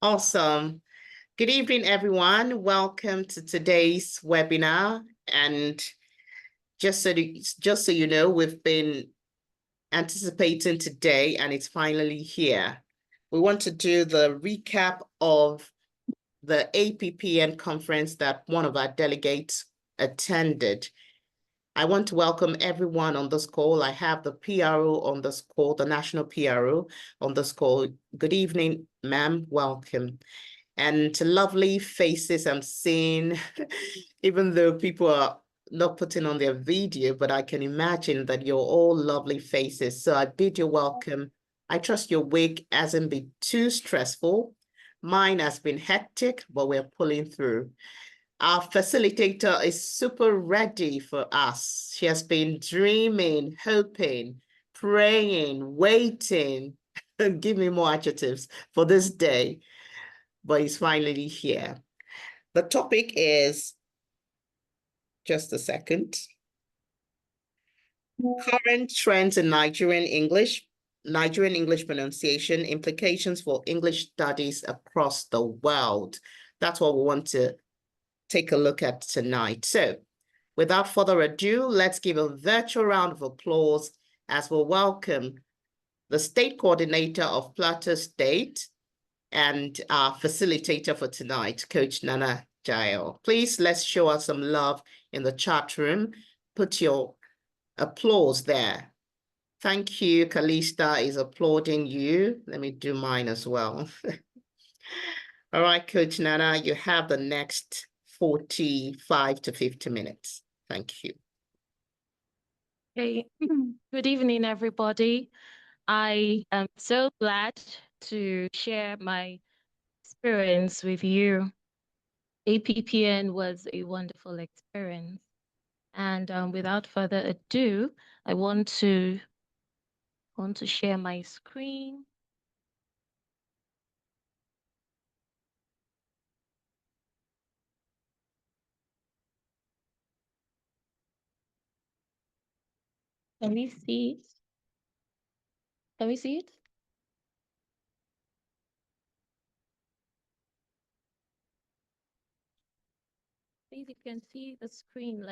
Awesome. Good evening, everyone. Welcome to today's webinar. And just so you know, we've been anticipating today and it's finally here. We want to do the recap of the Appn conference that one of our delegates attended. I want to welcome everyone on this call. I have the PRO on this call, the national PRO on this call. Good evening, ma'am. Welcome. And lovely faces I'm seeing, even though people are not putting on their video, but I can imagine that you're all lovely faces. So I bid you welcome. I trust your week hasn't been too stressful. Mine has been hectic, but we're pulling through. Our facilitator is super ready for us. She has been dreaming, hoping, praying, waiting. Give me more adjectives for this day, but it's finally here. The topic is, just a second, current trends in Nigerian English pronunciation, implications for English studies across the world. That's what we want to take a look at tonight. So without further ado, let's give a virtual round of applause as we welcome the state coordinator of Plateau State and our facilitator for tonight, Coach Nana Jael. Please, let's show us some love in the chat room. Put your applause there. Thank you. Kalista is applauding you. Let me do mine as well. All right, Coach Nana, you have the next 45 to 50 minutes. Thank you. Hey, good evening, everybody. I am so glad to share my experience with you. Appn was a wonderful experience. And without further ado, I want to share my screen. Can we see it? Can we see it? Please, you can see the screen.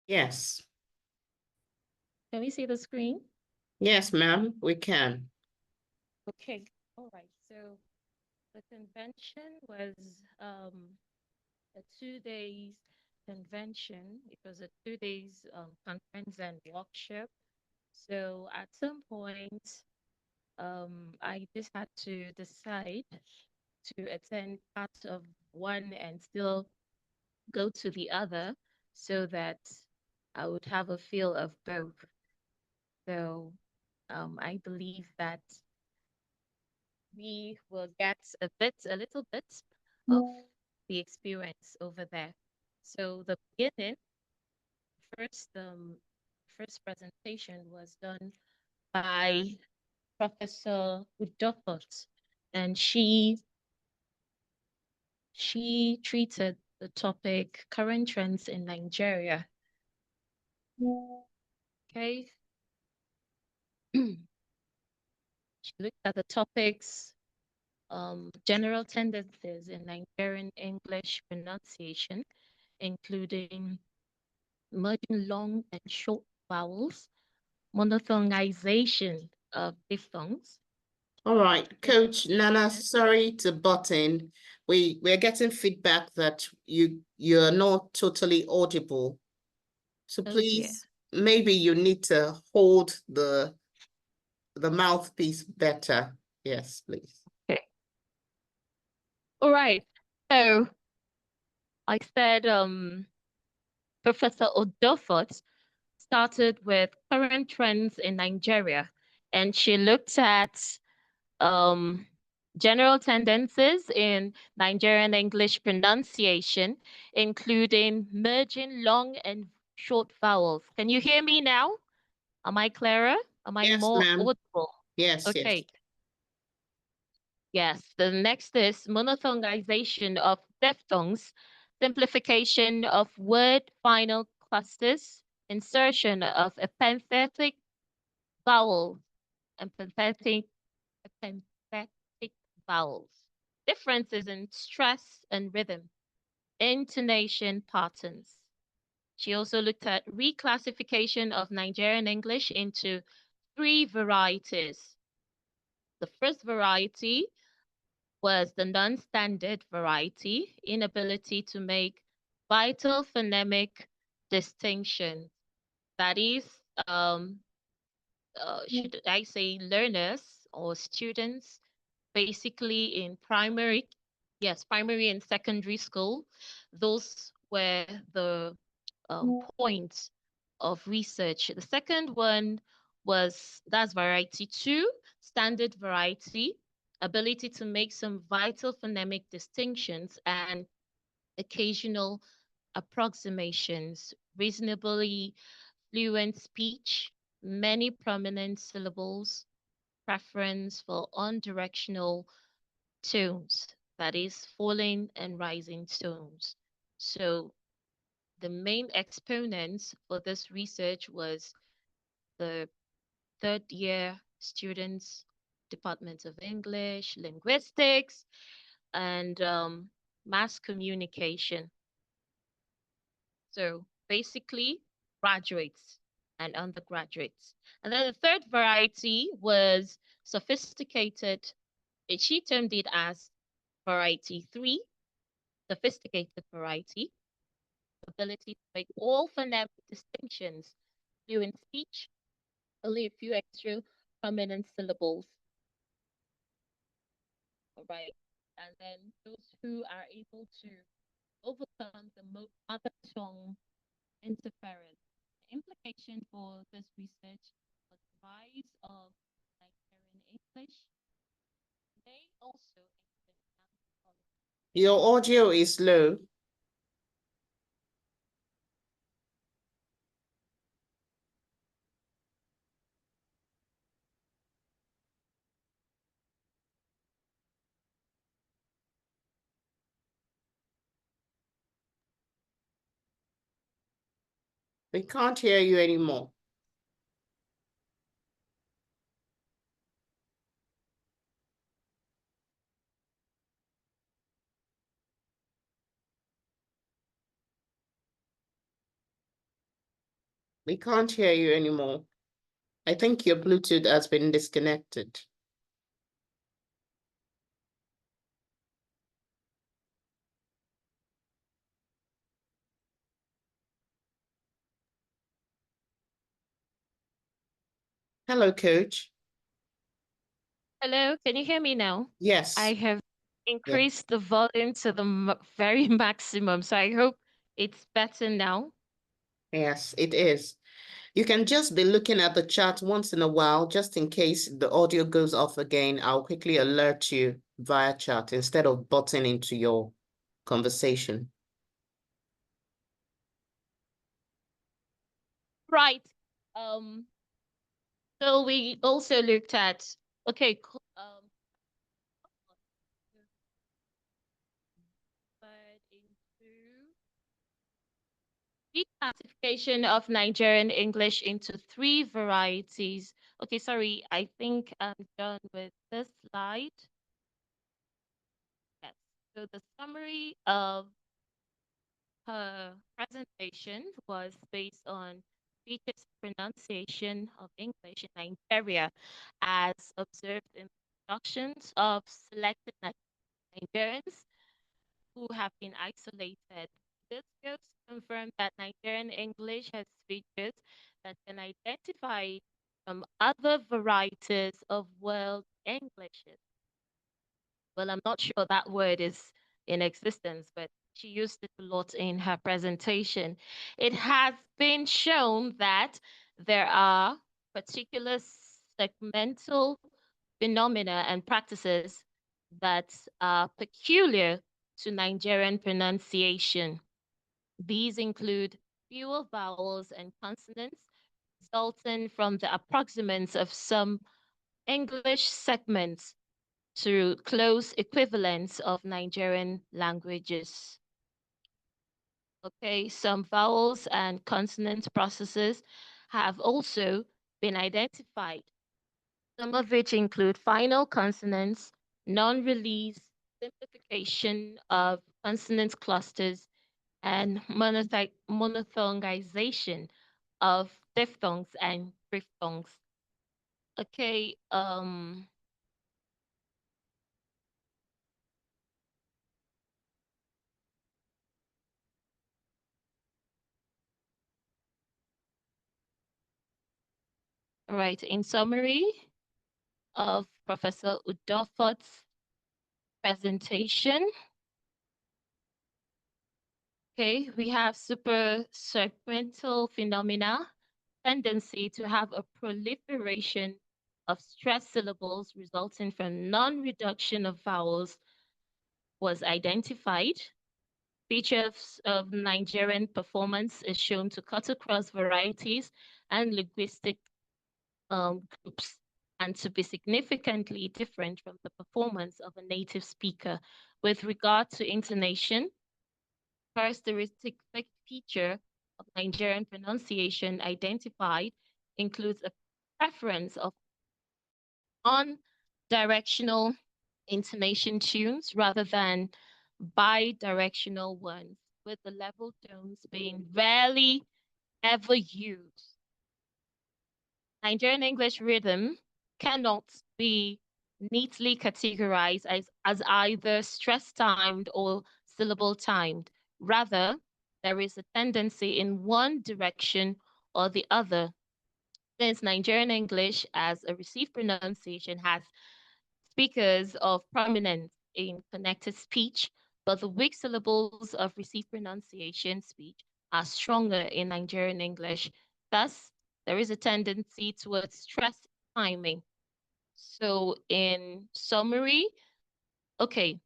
Yes. Can we see the screen? Yes, ma'am, we can. Okay, all right. So the convention was a 2 days convention. It was a 2 days conference and workshop. So at some point, I just had to decide to attend part of one and still go to the other so that I would have a feel of both. So I believe that we will get a little bit of the experience over there. So the beginning, first presentation was done by Professor Udopot, and she treated the topic current trends in Nigeria. Okay. She looked at the topics, general tendencies in Nigerian English pronunciation, including merging long and short vowels, monophthongization of diphthongs. All right, Coach Nana, sorry to butt in. We're getting feedback that you're not totally audible. So please, maybe you need to hold the mouthpiece better. Yes, please. Okay. All right. So I said Professor Odofot started with current trends in Nigeria, and she looked at general tendencies in Nigerian English pronunciation, including merging long and short vowels. Can you hear me now? Am I clearer? Am I more audible? Yes, okay. yes. Yes, the next is monophthongization of diphthongs, simplification of word final clusters, insertion of epenthetic vowels, epenthetic vowels, differences in stress and rhythm, intonation patterns. She also looked at reclassification of Nigerian English into three varieties. The first variety was the non-standard variety, inability to make vital phonemic distinction. That is, should I say learners or students, basically in primary, yes, primary and secondary school, those were the points of research. The second one was that's variety two, standard variety, ability to make some vital phonemic distinctions and occasional approximations, reasonably fluent speech, many prominent syllables, preference for unidirectional tones, that is, falling and rising tones. So the main exponents for this research was the third year students, Department of English, Linguistics, and mass communication. So basically, graduates and undergraduates. And then the third variety was sophisticated. She termed it as variety three, sophisticated variety, ability to make all phonemic distinctions, fluent speech, only a few extra prominent syllables. All right. And then those who are able to overcome the mother tongue interference. The implication for this research was the rise of Nigerian English may also influence anthropology. Your audio is low. We can't hear you anymore. We can't hear you anymore. I think your Bluetooth has been disconnected. Hello, Coach. Hello, can you hear me now? Yes. I have Yeah. increased the volume to the very maximum, so I hope it's better now. Yes, it is. You can just be looking at the chat once in a while, just in case the audio goes off again. I'll quickly alert you via chat instead of butting into your conversation. Right. So we also looked at, okay, but into declassification of Nigerian English into three varieties. Okay, sorry, I think I'm done with this slide. Yes. So the summary of her presentation was based on features pronunciation of English in Nigeria as observed in productions of selected Nigerians who have been isolated. This goes to confirm that Nigerian English has features that can identify from other varieties of world Englishes. Well, I'm not sure that word is in existence, but she used it a lot in her presentation. It has been shown that there are particular segmental phenomena and practices that are peculiar to Nigerian pronunciation. These include fewer vowels and consonants resulting from the approximants of some English segments to close equivalents of Nigerian languages. Okay, some vowels and consonant processes have also been identified, some of which include final consonants, non-release, simplification of consonant clusters, and monophthongization of diphthongs and triphthongs. Okay, right. In summary of Professor Udofot's presentation, okay, we have supersequential phenomena, tendency to have a proliferation of stress syllables resulting from non-reduction of vowels was identified. Features of Nigerian performance is shown to cut across varieties and linguistic groups and to be significantly different from the performance of a native speaker. With regard to intonation, characteristic feature of Nigerian pronunciation identified includes a preference of on-directional intonation tunes rather than bi-directional ones, with the level tones being rarely ever used. Nigerian English rhythm cannot be neatly categorized as either stress timed or syllable timed. Rather, there is a tendency in one direction or the other. Since Nigerian English as a received pronunciation has speakers of prominence in connected speech, but the weak syllables of received pronunciation speech are stronger in Nigerian English. Thus, there is a tendency towards stress timing. So, in summary, okay,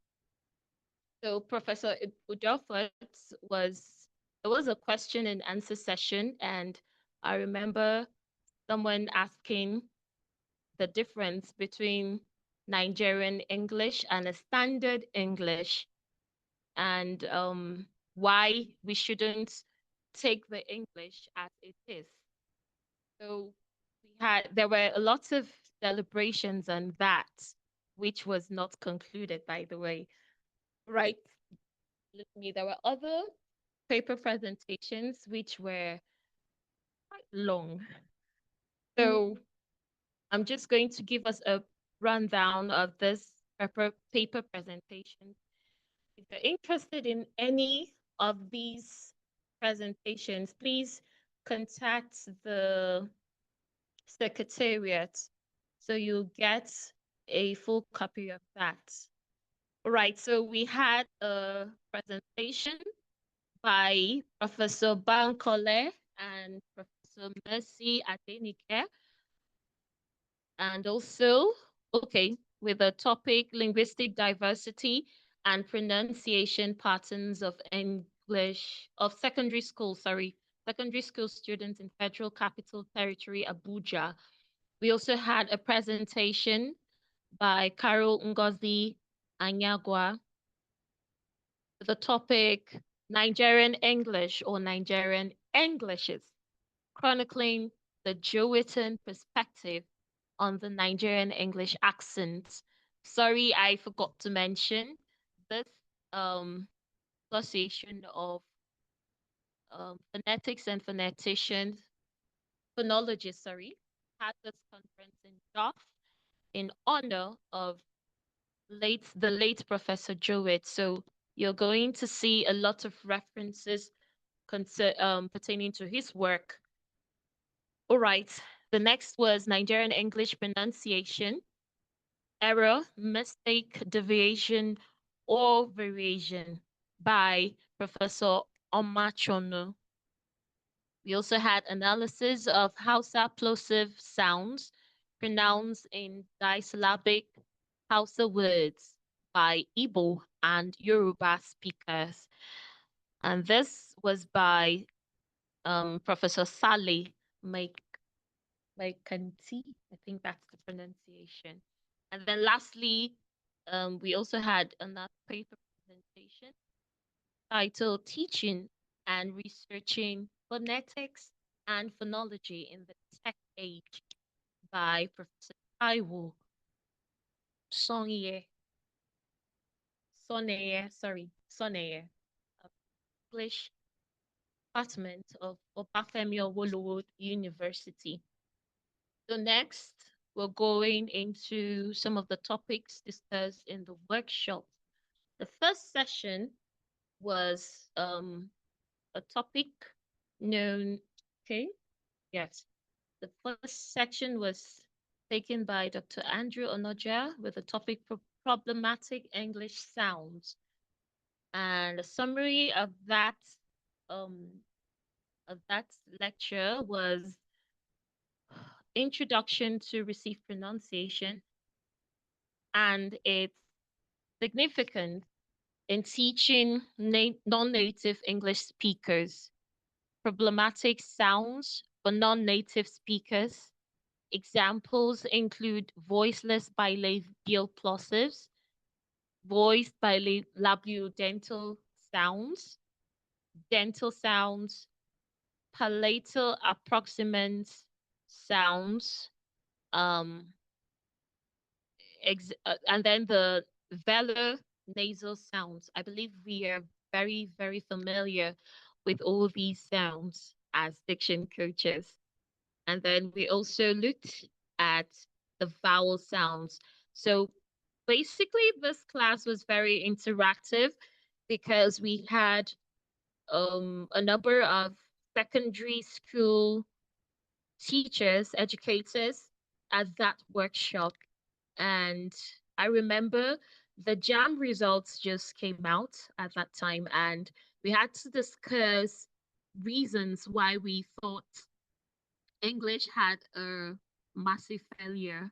so Professor Udofort there was a question and answer session, and I remember someone asking the difference between Nigerian English and a standard English, and why we shouldn't take the English as it is. So there were a lot of celebrations on that, which was not concluded, by the way. Right. With me, there were other paper presentations which were quite long. So I'm just going to give us a rundown of this paper presentation. If you're interested in any of these presentations, please contact the secretariat so you'll get a full copy of that. All right, so we had a presentation by Professor Bankole and Professor Mercy Adenike, and also, okay, with the topic linguistic diversity and pronunciation patterns of English, of secondary school students in Federal Capital Territory, Abuja. We also had a presentation by Carol Ngozi Anyagwa, the topic Nigerian English or Nigerian Englishes, chronicling the Jowitan perspective on the Nigerian English accent. Sorry, I forgot to mention this um, association of phonetics and phoneticians, phonologists, had this conference in Jaf in honor of the late Professor Jowett. So you're going to see a lot of references pertaining to his work. All right. The next was Nigerian English pronunciation, error, mistake, deviation, or variation by Professor Omachono. We also had analysis of Hausa plosive sounds pronounced in disyllabic Hausa words by Igbo and Yoruba speakers. And this was by Professor Sally Maikanti. I think that's the pronunciation. And then lastly, we also had another paper presentation titled Teaching and Researching Phonetics and Phonology in the Tech Age by Professor Taiwo Songye. Soneye, English Department of Obafemi Awolowo University. So next, we're going into some of the topics discussed in the workshop. The first session was a topic known, okay, yes. The first section was taken by Dr. Andrew Onoja with the topic problematic English sounds. And a summary um, of that lecture was Introduction to Received Pronunciation and its significance in teaching non-native English speakers, problematic sounds for non-native speakers. Examples include voiceless bilabial plosives, voiced labiodental sounds, dental sounds, palatal approximant sounds, um, and then the velar nasal sounds. I believe we are very, very familiar with all these sounds as diction coaches. And then we also looked at the vowel sounds. So basically, this class was very interactive because we had a number of secondary school teachers, educators at that workshop. And I remember the jam results just came out at that time, and we had to discuss reasons why we thought English had a massive failure.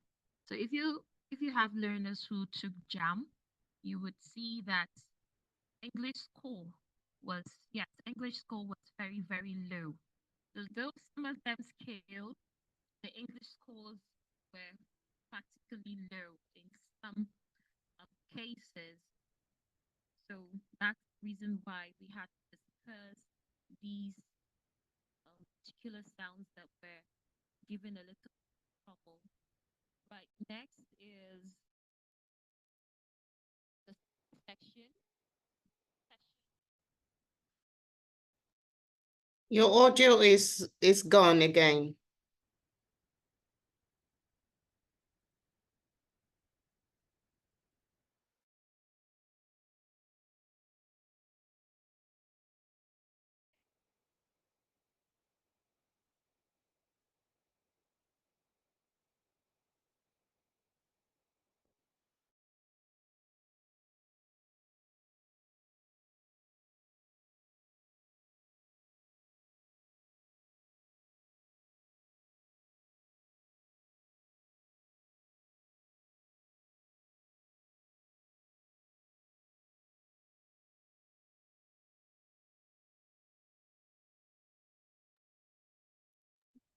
So if you have learners who took jam, you would see that English score English score was very, very low. So though some of them scaled, the English scores were practically low in some cases. So that's the reason why we had to discuss these particular sounds that were given a little trouble. Right, next is the section. Your audio is gone again.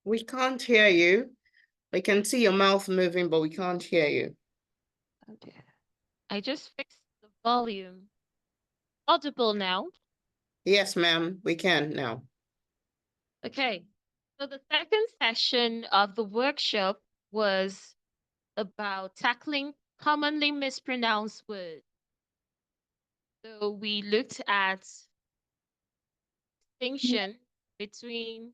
We can't hear you. We can see your mouth moving, but we can't hear you. Okay. I just fixed the volume. Audible now? Yes, ma'am, we can now. Okay. So the second session of the workshop was about tackling commonly mispronounced words. So we looked at distinction between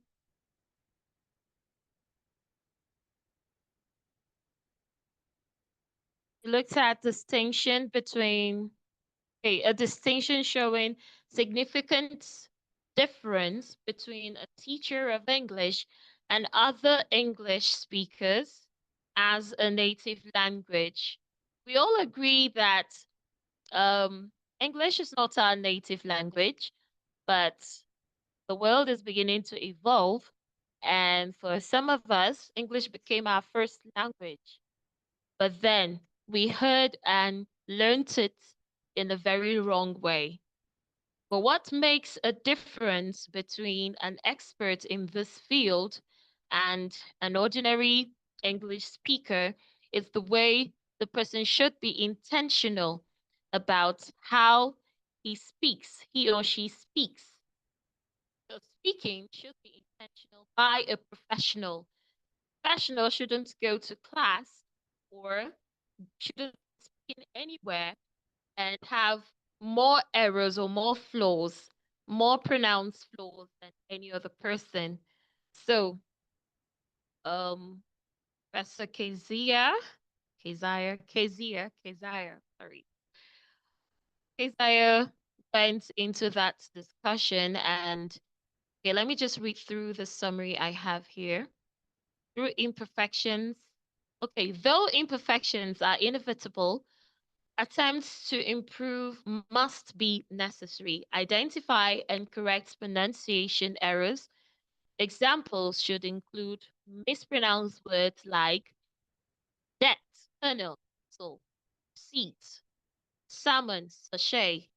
a distinction showing significant difference between a teacher of English and other English speakers as a native language. We all agree that English is not our native language, but the world is beginning to evolve. And for some of us, English became our first language. But then we heard and learned it in a very wrong way. But what makes a difference between an expert in this field and an ordinary English speaker is the way the person should be intentional about how he or she speaks. So speaking should be intentional by a professional. Professional shouldn't go to class or shouldn't speak in anywhere and have more errors or more flaws, more pronounced flaws than any other person. So, um, Professor sorry. Keziah went into that discussion and okay, let me just read through the summary I have here. Through imperfections, okay, though imperfections are inevitable, attempts to improve must be necessary. Identify and correct pronunciation errors. Examples should include mispronounced words like debt, kernel, so seat, salmon, sachet.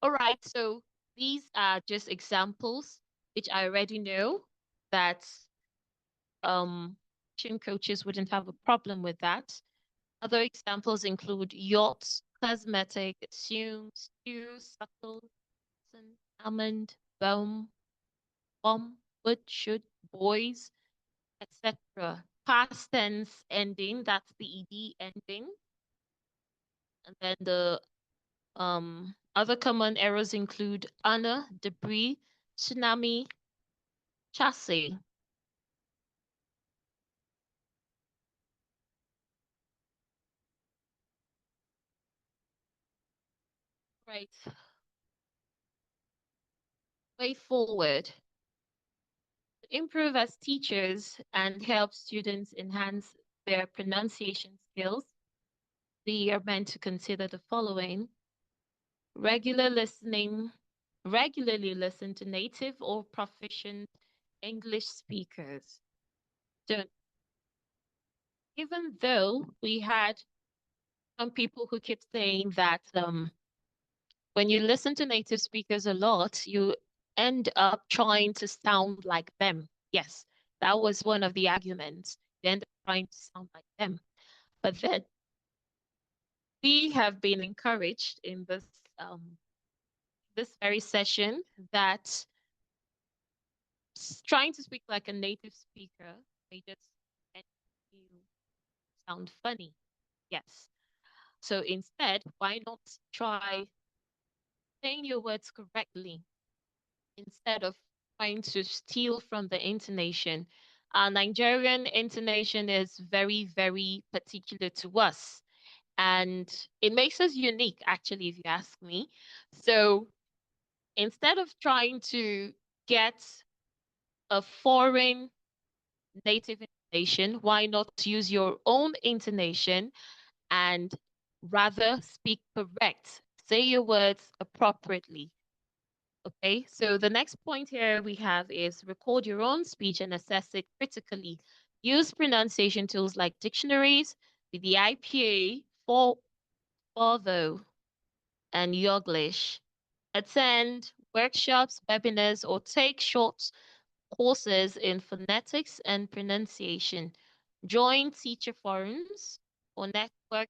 All right, so these are just examples which I already know that gym coaches wouldn't have a problem with that. Other examples include yacht, cosmetic, assume, stew, subtle, almond, bomb, would, should, boys, etc. Past tense ending, that's the ed ending. And then the other common errors include honor, debris, tsunami, chassis. Right. Way forward. Improve as teachers and help students enhance their pronunciation skills. We are meant to consider the following: regular listening, regularly listen to native or proficient English speakers. So even though we had some people who keep saying that when you listen to native speakers a lot, you end up trying to sound like them. Yes, that was one of the arguments. You end up trying to sound like them. But then we have been encouraged in this very session that trying to speak like a native speaker may just make you sound funny. Yes. So instead, why not try saying your words correctly instead of trying to steal from the intonation? Our Nigerian intonation is very, very particular to us. And it makes us unique, actually, if you ask me. So instead of trying to get a foreign native intonation, why not use your own intonation and rather speak correct? Say your words appropriately. Okay, so the next point here we have is record your own speech and assess it critically. Use pronunciation tools like dictionaries with the IPA, for though, and Yoglish. Attend workshops, webinars, or take short courses in phonetics and pronunciation. Join teacher forums or network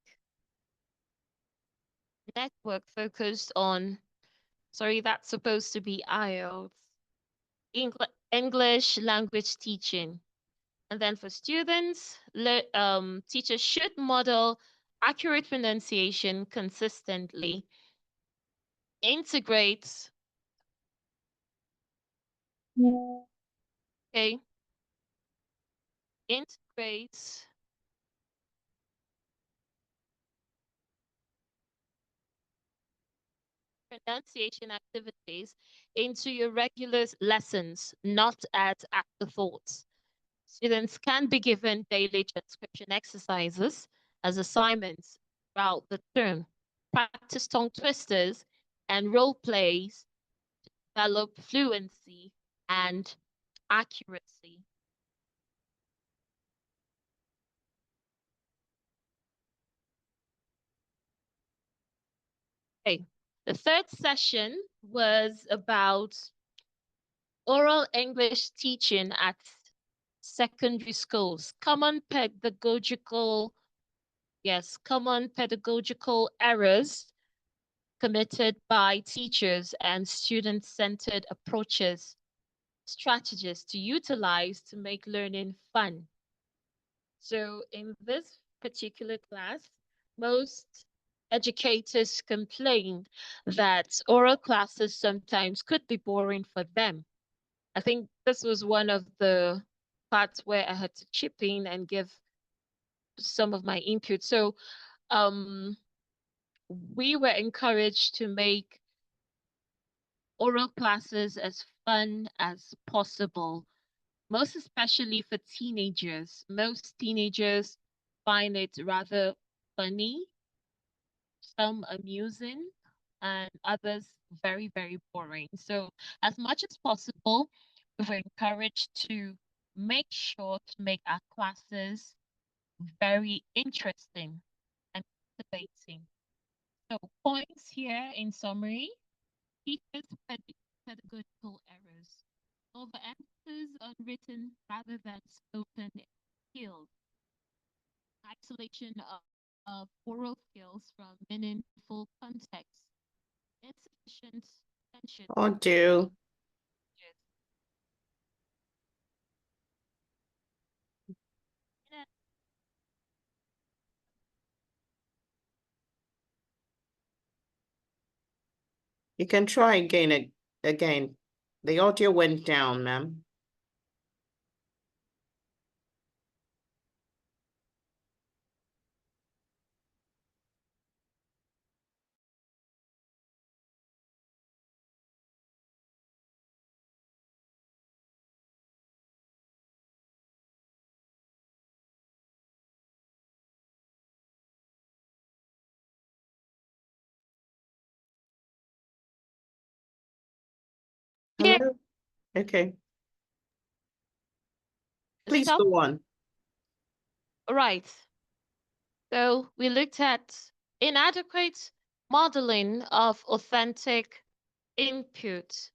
focused on, sorry, that's supposed to be IELTS, English language teaching. And then for students, teachers should model accurate pronunciation consistently, integrate, okay, integrate pronunciation activities into your regular lessons, not as afterthoughts. Students can be given daily transcription exercises as assignments throughout the term. Practice tongue twisters and role plays, develop fluency and accuracy. Okay. The third session was about oral English teaching at secondary schools. Common pedagogical errors committed by teachers and student-centered approaches, strategies to utilize to make learning fun. So in this particular class, most educators complained that oral classes sometimes could be boring for them. I think this was one of the parts where I had to chip in and give some of my input. So um, we were encouraged to make oral classes as fun as possible, most especially for teenagers. Most teenagers find it rather funny, some amusing, and others very, very boring. So, as much as possible, we were encouraged to make sure to make our classes very interesting and captivating. So, points here in summary: teachers' pedagogical errors, overemphasis on written rather than spoken skills, isolation of oral skills from meaningful context, insufficient attention. Oh, do. You can try again. The audio went down, ma'am. Yeah. Hello? Okay. Please Stop. go on. Right. So we looked at inadequate modeling of authentic input,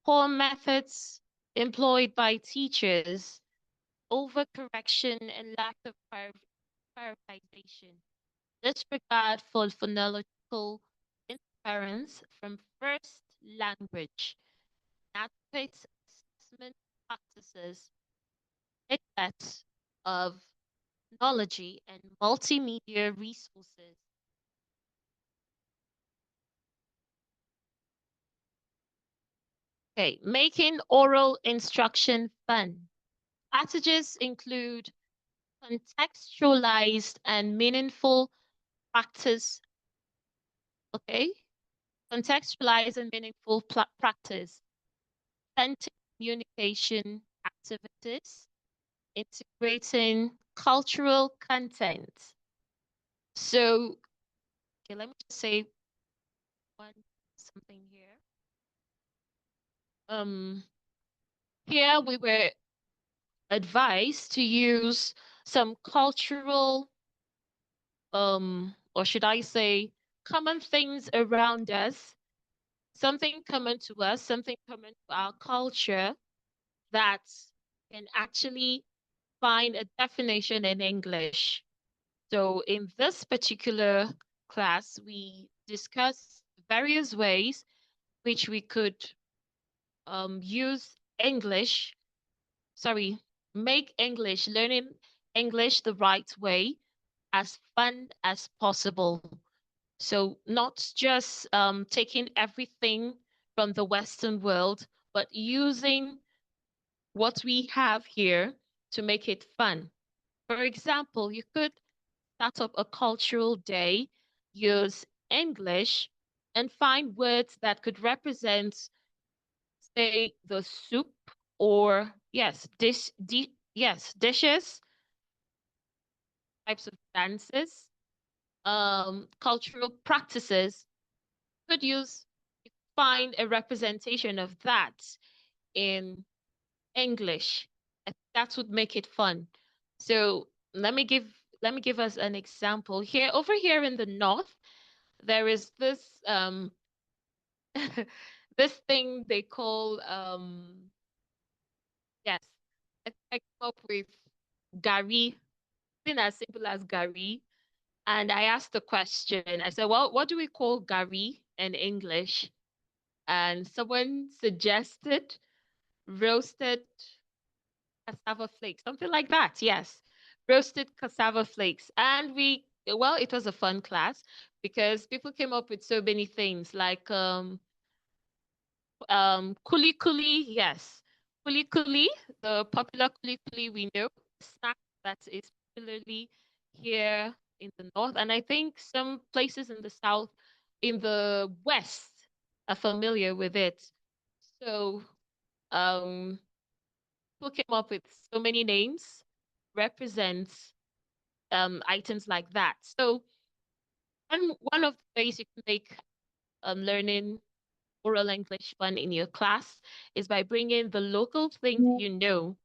poor methods employed by teachers, overcorrection and lack of prioritization, disregard for phonological interference from first language, inadequate assessment practices, neglect of technology and multimedia resources. Okay, making oral instruction fun. Strategies include contextualized and meaningful practice. Okay, contextualized and meaningful practice, authentic communication activities, integrating cultural content. So, okay, let me just say one something here. Um, Here we were advised to use some cultural, or should I say, common things around us, something common to us, something common to our culture that can actually find a definition in English. So in this particular class, we discuss various ways which we could use English, sorry, make English, learning English the right way as fun as possible. So not just taking everything from the Western world, but using what we have here to make it fun. For example, you could start up a cultural day, use English, and find words that could represent, say, the soup or yes, dishes, types of dances, cultural practices. Could use find a representation of that in English. That would make it fun. So let me give us an example. Here over here in the north, there is this this thing they call yes, I came up with Gary, thing as simple as Gary. And I asked the question, I said, well, what do we call Gary in English? And someone suggested roasted cassava flakes, something like that. Yes, roasted cassava flakes. And we well, it was a fun class because people came up with so many things like kuli kuli, yes. Kuli kuli, the popular kuli kuli we know, snack that is popularly here in the north, and I think some places in the south, in the west, are familiar with it. So, um, people came up with so many names, represents items like that. So, one of the ways you can make learning oral English fun in your class is by bringing the local things you know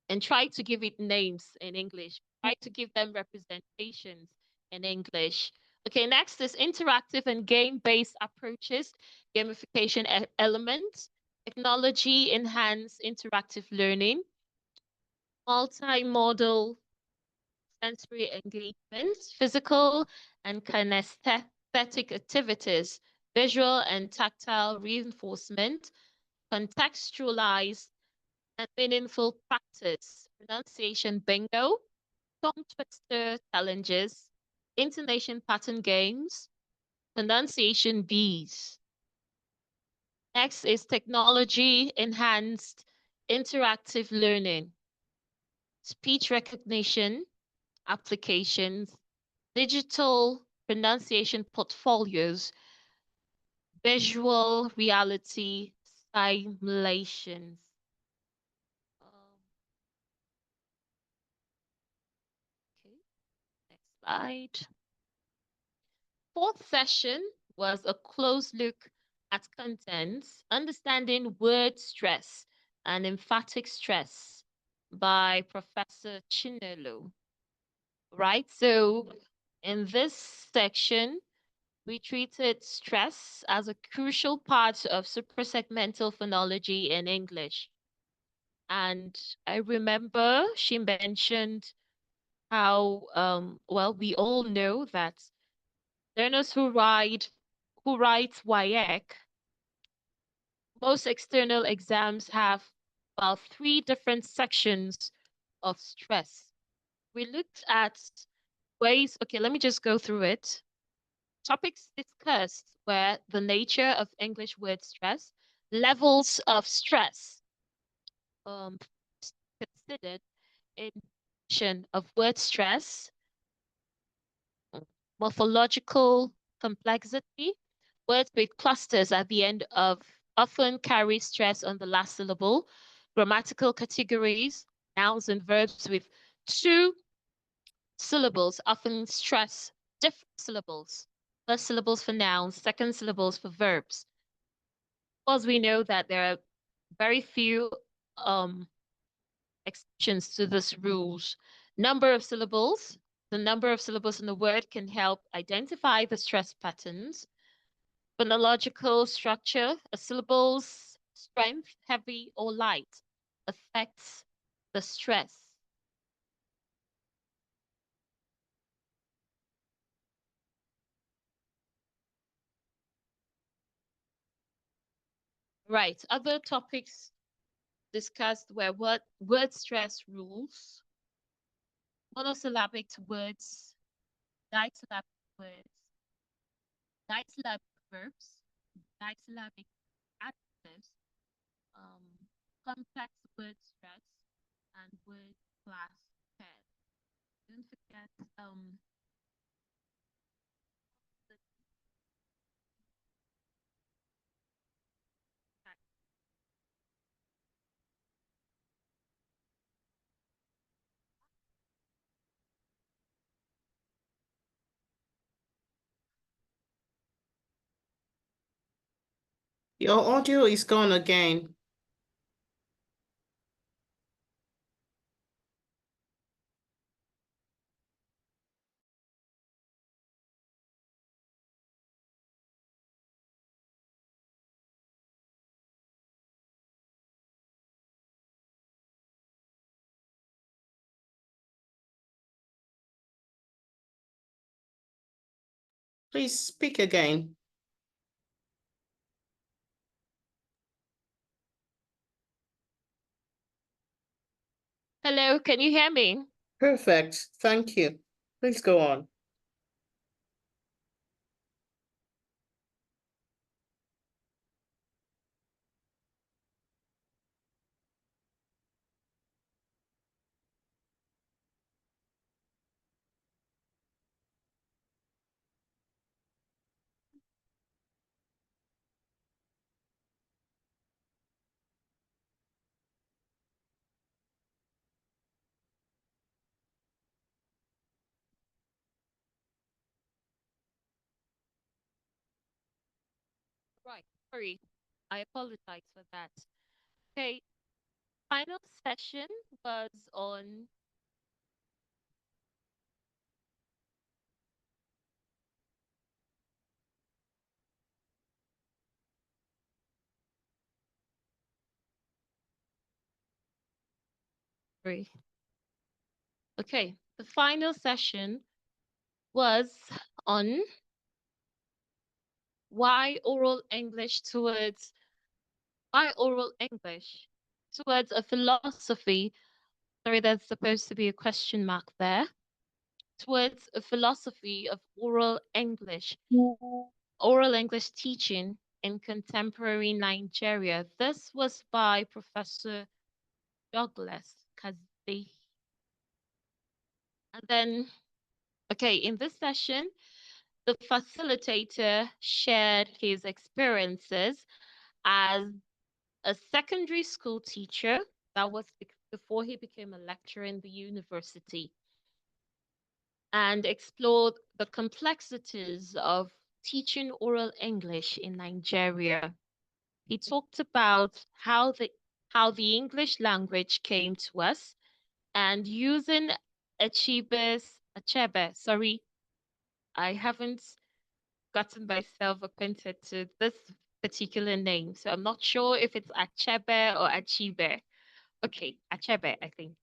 and try to give it names in English. Try to give them representations in English. Okay, next is interactive and game-based approaches, gamification elements, technology enhanced interactive learning, multimodal sensory engagement, physical and kinesthetic activities, visual and tactile reinforcement, contextualized and meaningful practice, pronunciation bingo, tongue twister challenges, intonation pattern games, pronunciation bees. Next is technology enhanced interactive learning, speech recognition applications, digital pronunciation portfolios, visual reality simulations. Okay, next slide. Fourth session was a close look at contents, understanding word stress and emphatic stress by Professor Chinelo. Right, so in this section, we treated stress as a crucial part of suprasegmental phonology in English. And I remember she mentioned how, well, we all know that learners who write WIEC, most external exams have about 3 different sections of stress. We looked at ways, okay, let me just go through it. Topics discussed were the nature of English word stress, levels of stress um, considered in of word stress, morphological complexity, words with clusters at the end of often carry stress on the last syllable, grammatical categories, nouns and verbs with 2 syllables often stress different syllables. First syllables for nouns, second syllables for verbs. Of course, we know that there are very few um, exceptions to this rules. Number of syllables. The number of syllables in the word can help identify the stress patterns. Phonological structure, a syllable's strength, heavy or light, affects the stress. Right. Other topics discussed were word stress rules, monosyllabic words, disyllabic words, disyllabic verbs, disyllabic adjectives, um, complex word stress, and word class pairs. Don't forget the Your audio is gone again. Please speak again. Hello, can you hear me? Perfect. Thank you. Please go on. Right. Sorry. I apologize for that. Okay. Final session was on sorry. Okay. The final session was on why oral English towards why oral English towards a philosophy. Sorry, there's supposed to be a question mark there. Towards a philosophy of oral English teaching in contemporary Nigeria. This was by Professor Douglas Kazi. And then, okay, in this session, the facilitator shared his experiences as a secondary school teacher. That was before he became a lecturer in the university, and explored the complexities of teaching oral English in Nigeria. He talked about how the English language came to us and using sorry, I haven't gotten myself acquainted to this particular name, so I'm not sure if it's Achebe or Achibe. Okay, Achebe, I think.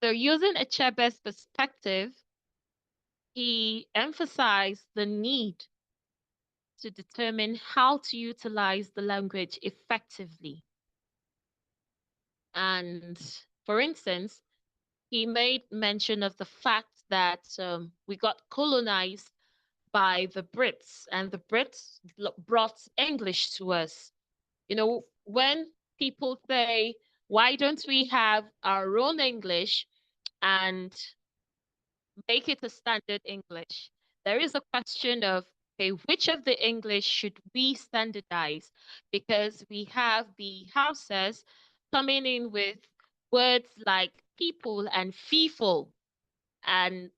So using Achebe's perspective, he emphasized the need to determine how to utilize the language effectively. And for instance, he made mention of the fact that we got colonized by the Brits, and the Brits brought English to us. You know, when people say, why don't we have our own English and make it a standard English? There is a question of, okay, which of the English should we standardize? Because we have the houses coming in with words like people and feeful and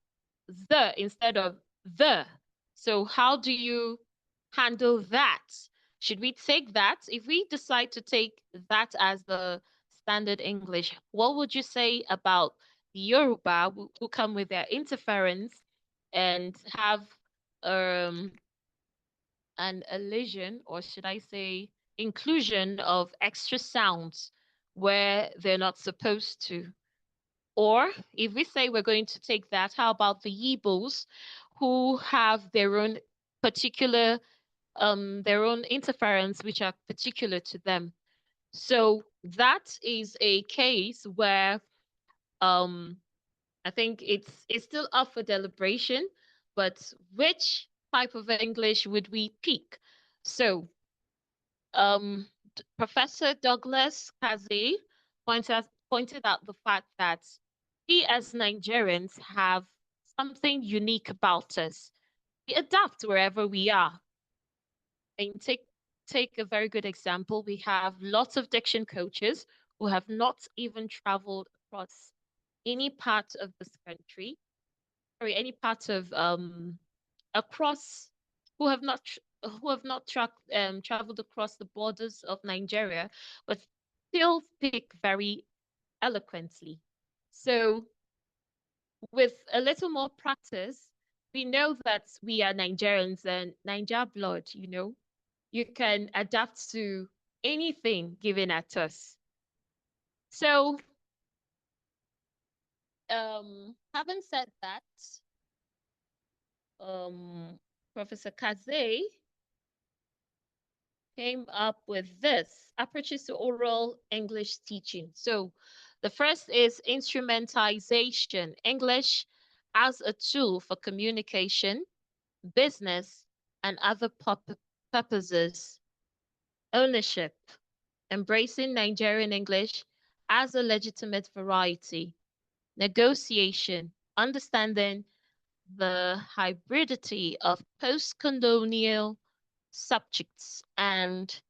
the instead of the. So how do you handle that? Should we take that? If we decide to take that as the standard English, what would you say about the Yoruba who come with their interference and have um an elision, or should I say inclusion of extra sounds where they're not supposed to? Or if we say we're going to take that, how about the Yigbos who have particular their own interference which are particular to them? So that is a case where um I think it's still up for deliberation, but which type of English would we pick? So Professor Douglas Kazi pointed out the fact that we as Nigerians have something unique about us. We adapt wherever we are. And take a very good example. We have lots of diction coaches who have not even traveled across any part of this country, sorry, any part of across who have not traveled across the borders of Nigeria, but still speak very eloquently. So with a little more practice, we know that we are Nigerians and Niger blood, you know. You can adapt to anything given at us. So having said that, Professor Kaze came up with this approaches to oral English teaching. So the first is instrumentalization, English as a tool for communication, business, and other purposes. Ownership, embracing Nigerian English as a legitimate variety. Negotiation, understanding the hybridity of post-colonial subjects and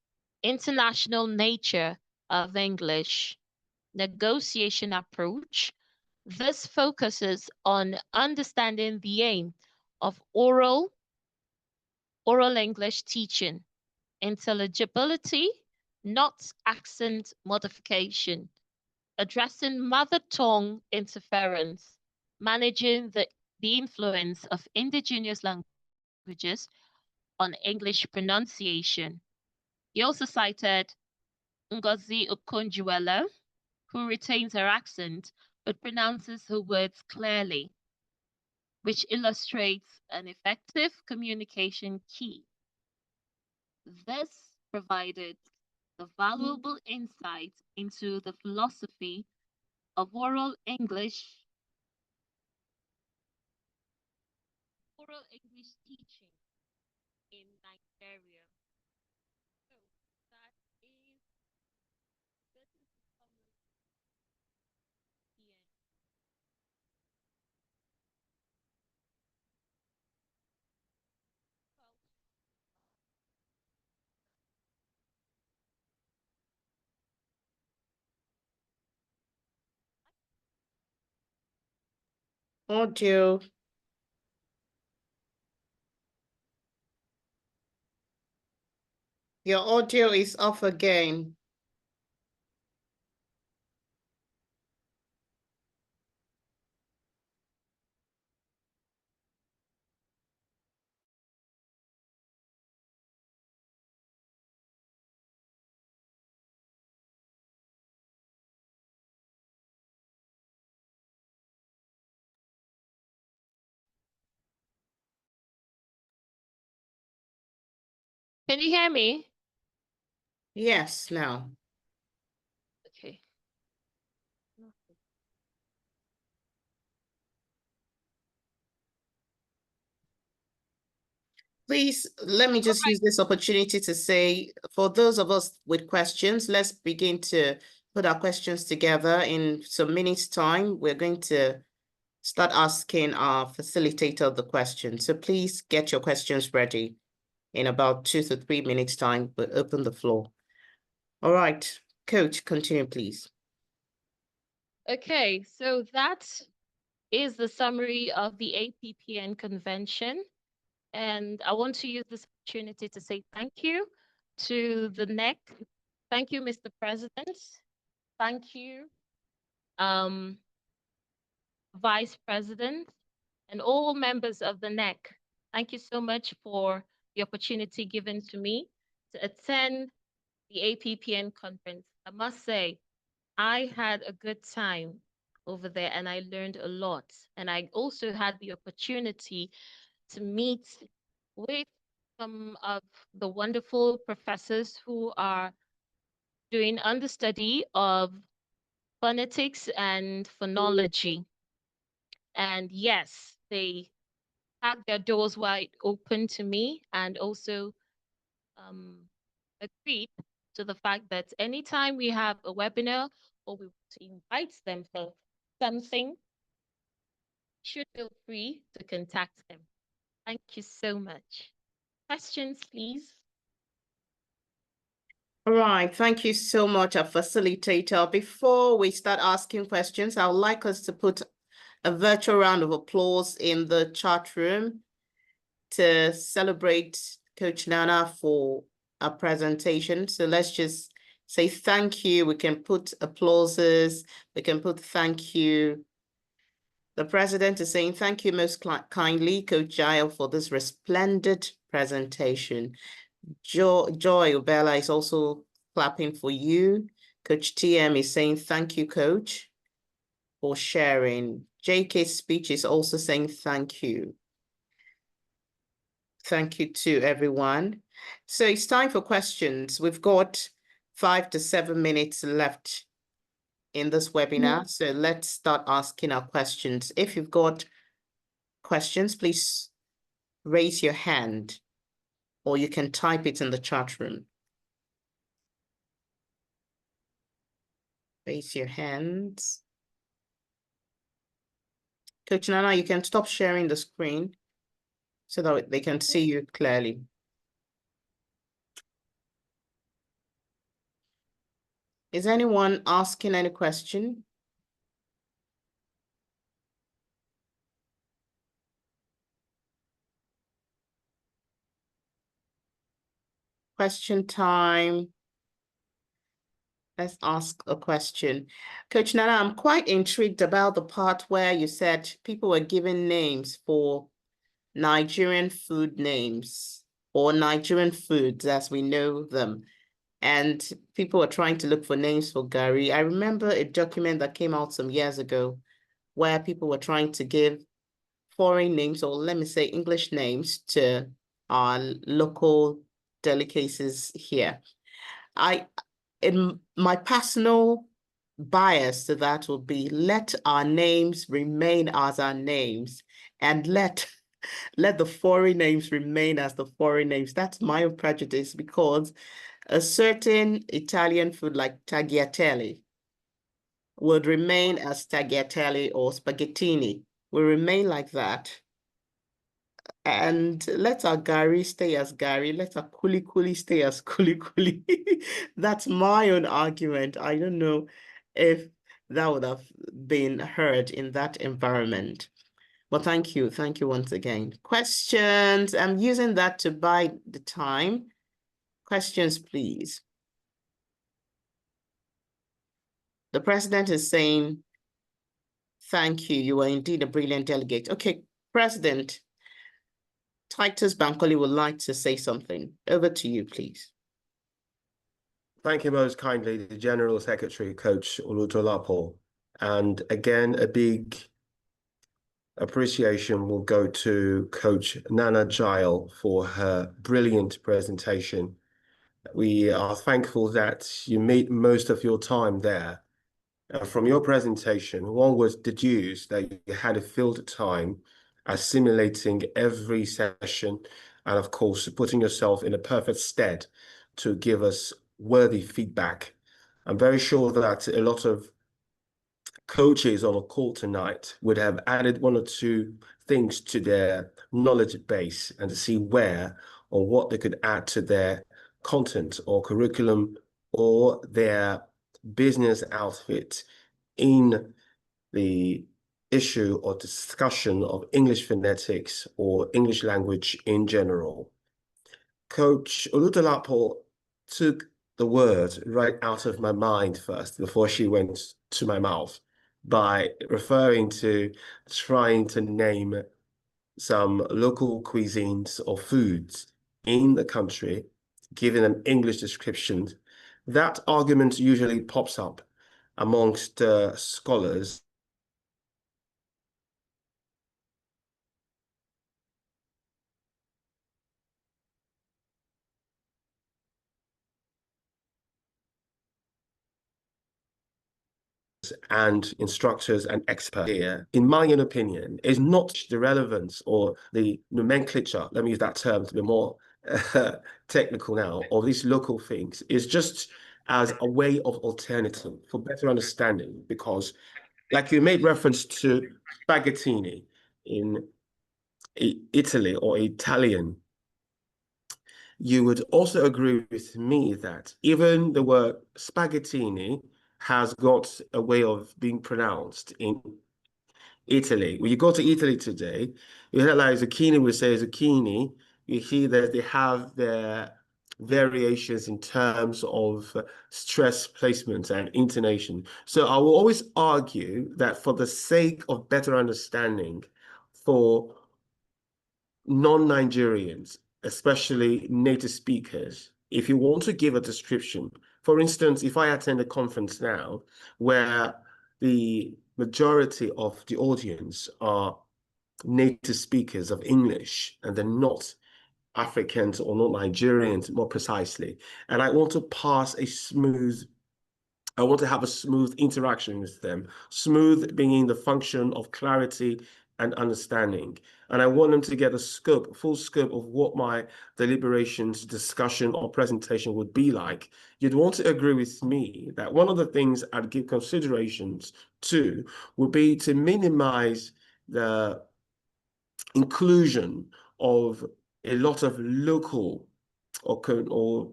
international nature of English. Negotiation approach. This focuses on understanding the aim of oral English teaching, intelligibility, not accent modification, addressing mother tongue interference, managing the influence of indigenous languages on English pronunciation. He also cited Ngozi Okonjo-Iweala, who retains her accent but pronounces her words clearly, which illustrates an effective communication key. This provided the valuable insight into the philosophy of oral English teaching in Nigeria. So that is this is the summary at the end. Well, Audio, your audio is off again. can you hear me? Yes, now. Okay. Please, let me just use this opportunity to say, for those of us with questions, let's begin to put our questions together. In some minutes' time, we're going to start asking our facilitator the questions. So please get your questions ready. In about 2 to 3 minutes' time, we'll open the floor. All right, Coach, continue, please. Okay, so that is the summary of the APPN convention. And I want to use this opportunity to say thank you to the NEC. Thank you, Mr. President. Thank you, Vice President, and all members of the NEC. Thank you so much for the opportunity given to me to attend the APPN conference. I must say, I had a good time over there and I learned a lot. And I also had the opportunity to meet with some of the wonderful professors who are doing understudy of phonetics and phonology. And yes, they had their doors wide open to me and also agreed to the fact that anytime we have a webinar or we want to invite them for something, should feel free to contact them. Thank you so much. Questions, please. All right, thank you so much, our facilitator. Before we start asking questions, I would like us to put a virtual round of applause in the chat room to celebrate Coach Nana for our presentation. So let's just say thank you. We can put applauses. We can put thank you. The president is saying thank you most kindly, Coach Jael, for this resplendent presentation. Joy Ubella is also clapping for you. Coach TM is saying thank you, Coach, for sharing. JK's speech is also saying thank you. Thank you to everyone. So it's time for questions. We've got 5 to 7 minutes left in this webinar. So let's start asking our questions. If you've got questions, please raise your hand or you can type it in the chat room. Raise your hands. Coach Nana, you can stop sharing the screen so that they can see you clearly. Is anyone asking any question? Question time. Let's ask a question. Coach Nana, I'm quite intrigued about the part where you said people were given names for Nigerian food names or Nigerian foods as we know them. And people were trying to look for names for Gary. I remember a document that came out some years ago where people were trying to give foreign names, or let me say English names, to our local delicacies here. In my personal bias to that would be, let our names remain as our names, and let the foreign names remain as the foreign names. That's my own prejudice, because a certain Italian food like tagliatelle would remain as tagliatelle, or spaghettini will remain like that. And let our Gary stay as Gary. Let our Kuli Kuli stay as Kuli Kuli. That's my own argument. I don't know if that would have been heard in that environment. Well, thank you. Thank you once again. Questions? I'm using that to buy the time. Questions, please. The president is saying, thank you. You are indeed a brilliant delegate. Okay, President, Titus Bankole would like to say something. Over to you, please. Thank you most kindly, the General Secretary, Coach Olutolapo. And again, a big appreciation will go to Coach Nana Jael for her brilliant presentation. We are thankful that you made most of your time there. From your presentation, one would deduce that you had a field time assimilating every session and, of course, putting yourself in a perfect stead to give us worthy feedback. I'm very sure that a lot of coaches on a call tonight would have added one or two things to their knowledge base and to see where or what they could add to their content or curriculum or their business outfit in the issue or discussion of English phonetics or English language in general. Coach Olutolapo took the word right out of my mind first before she went to my mouth by referring to trying to name some local cuisines or foods in the country, giving them English descriptions. That argument usually pops up amongst scholars and instructors and experts here, in my own opinion, is not the relevance or the nomenclature, let me use that term to be more technical now, of these local things, is just as a way of alternative for better understanding, because like you made reference to spaghettini in Italy or Italian, you would also agree with me that even the word spaghettini has got a way of being pronounced in Italy. When you go to Italy today, you hear like zucchini, we say zucchini. You hear that they have their variations in terms of stress placement and intonation. So I will always argue that for the sake of better understanding for non-Nigerians, especially native speakers, if you want to give a description, for instance, if I attend a conference now where the majority of the audience are native speakers of English and they're not Africans or not Nigerians, more precisely, and I want to have a smooth interaction with them, smooth being the function of clarity and understanding. And I want them to get a full scope of what my deliberations, discussion, or presentation would be like. You'd want to agree with me that one of the things I'd give considerations to would be to minimize the inclusion of a lot of local or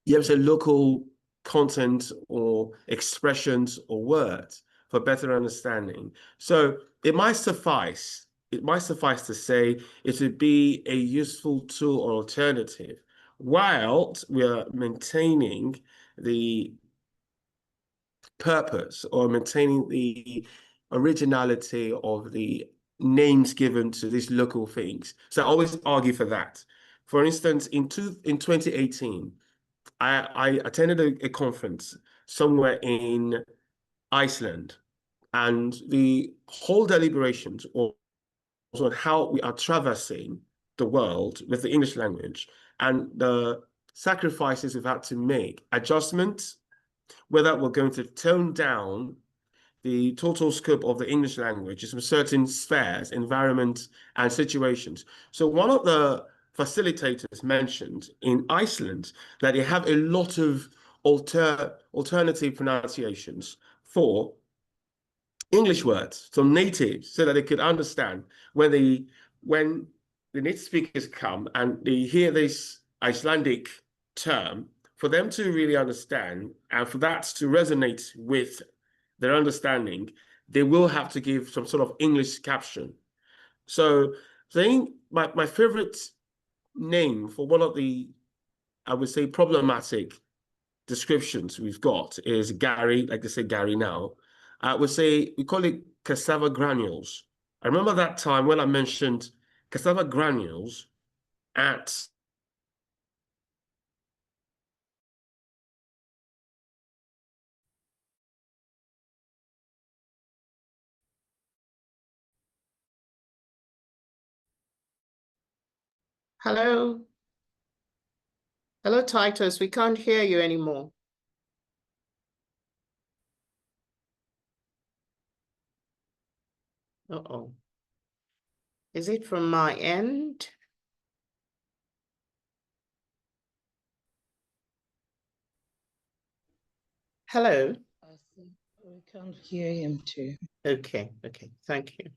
you have to say local content or expressions or words for better understanding. So it might suffice to say it would be a useful tool or alternative while we are maintaining the purpose or maintaining the originality of the names given to these local things. So I always argue for that. For instance, in 2018, I attended a conference somewhere in Iceland, and the whole deliberations was on how we are traversing the world with the English language and the sacrifices we've had to make, adjustments, whether we're going to tone down the total scope of the English language in certain spheres, environments, and situations. So one of the facilitators mentioned in Iceland that they have a lot of alternative pronunciations for English words, so natives, so that they could understand when the native speakers come and they hear this Icelandic term, for them to really understand and for that to resonate with their understanding, they will have to give some sort of English caption. So I think my favorite name for one of the, I would say, problematic descriptions we've got is Gary, like they say Gary now. I would say we call it cassava granules. I remember that time when I mentioned cassava granules at Hello. Hello, Titus. We can't hear you anymore. Uh-oh. Is it from my end? Hello. I think we can't hear him too. Okay, thank you.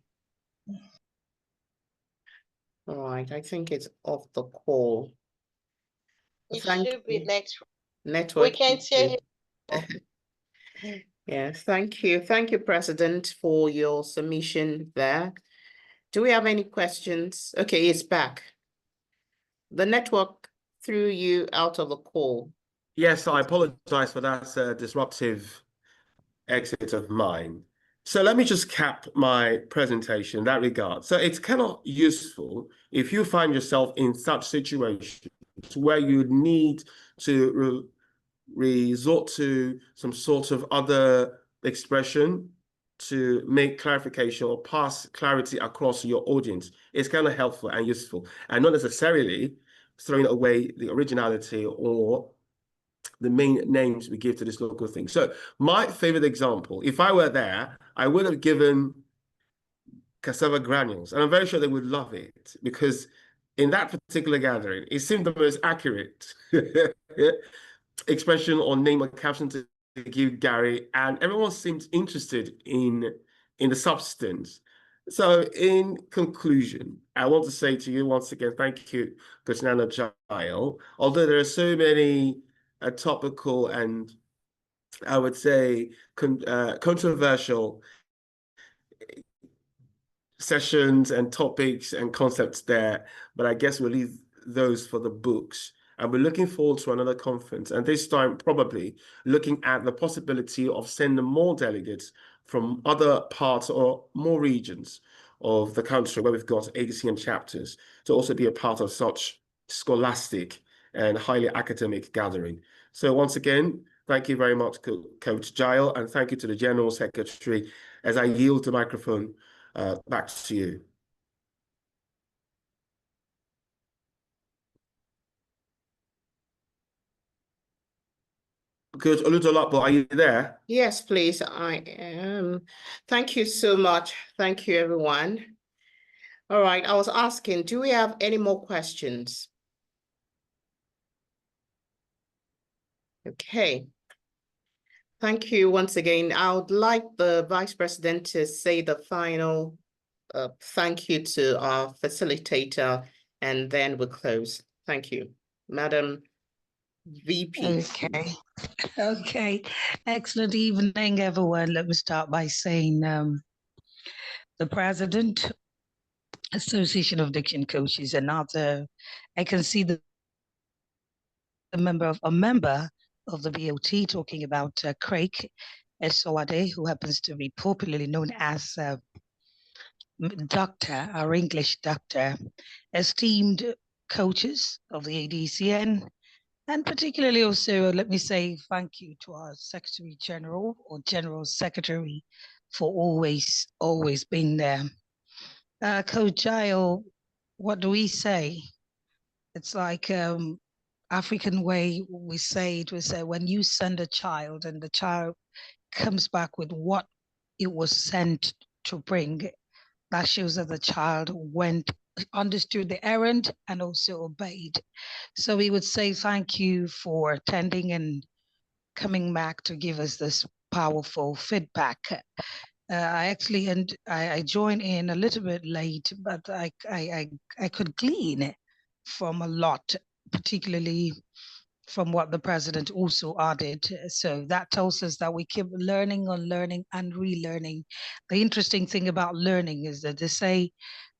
All right, I think it's off the call. It Thank should be you. next. Network We can't hear issue. Yes, thank you. Thank you, President, for your submission there. Do we have any questions? Okay, it's back. The network threw you out of the call. yes, I apologize for that disruptive exit of mine. So let me just cap my presentation in that regard. So it's kind of useful if you find yourself in such situations where you need to resort to some sort of other expression to make clarification or pass clarity across your audience. It's kind of helpful and useful, and not necessarily throwing away the originality or the main names we give to this local thing. So my favorite example, if I were there, I would have given cassava granules, and I'm very sure they would love it because in that particular gathering, it seemed the most accurate expression or name or caption to give Gary, and everyone seemed interested in the substance. So in conclusion, I want to say to you once again, thank you, Coach Nana Jael. Although there are so many topical and I would say controversial sessions and topics and concepts there, but I guess we'll leave those for the books. And we're looking forward to another conference, and this time probably looking at the possibility of sending more delegates from other parts or more regions of the country where we've got Adcn chapters to also be a part of such scholastic and highly academic gathering. So once again, thank you very much, Coach Jael, and thank you to the General Secretary as I yield the microphone back to you. Coach Olutolapo, are you there? Yes, please, I am. Thank you so much. Thank you, everyone. All right, I was asking, do we have any more questions? Okay. Thank you once again. I would like the Vice President to say the final thank you to our facilitator, and then we'll close. Thank you, Madam VP. Okay. Okay. Excellent evening, everyone. Let me start by saying the President, Association of Diction Coaches, and other, I can see the a member of the BOT, talking about Craig Esowade, who happens to be popularly known as Doctor, our English doctor, esteemed coaches of the ADCN, and particularly also, let me say thank you to our Secretary General or General Secretary for always being there. Coach Jael, what do we say? It's like African way we say when you send a child and the child comes back with what it was sent to bring, that shows that the child understood the errand and also obeyed. So we would say thank you for attending and coming back to give us this powerful feedback. I joined in a little bit late, but I could glean from a lot, particularly from what the president also added. So that tells us that we keep learning, unlearning, and relearning. The interesting thing about learning is that they say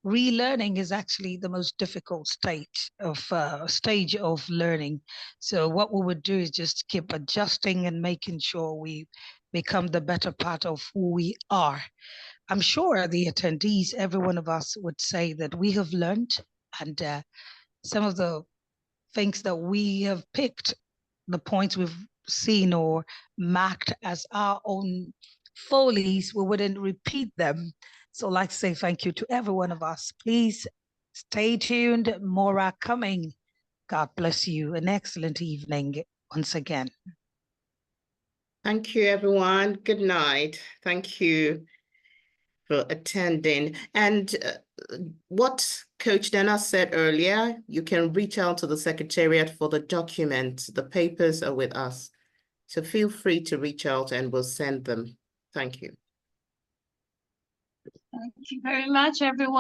relearning is actually the most difficult stage of learning. So what we would do is just keep adjusting and making sure we become the better part of who we are. I'm sure the attendees, every one of us would say that we have learned, and some of the things that we have picked, the points we've seen or marked as our own follies, we wouldn't repeat them. So I'd like to say thank you to every one of us. Please stay tuned, more are coming. God bless you. An excellent evening once again. Thank you, everyone. Good night. Thank you for attending. And what Coach Dana said earlier, you can reach out to the Secretariat for the document. The papers are with us. So feel free to reach out and we'll send them. Thank you. Thank you very much, everyone.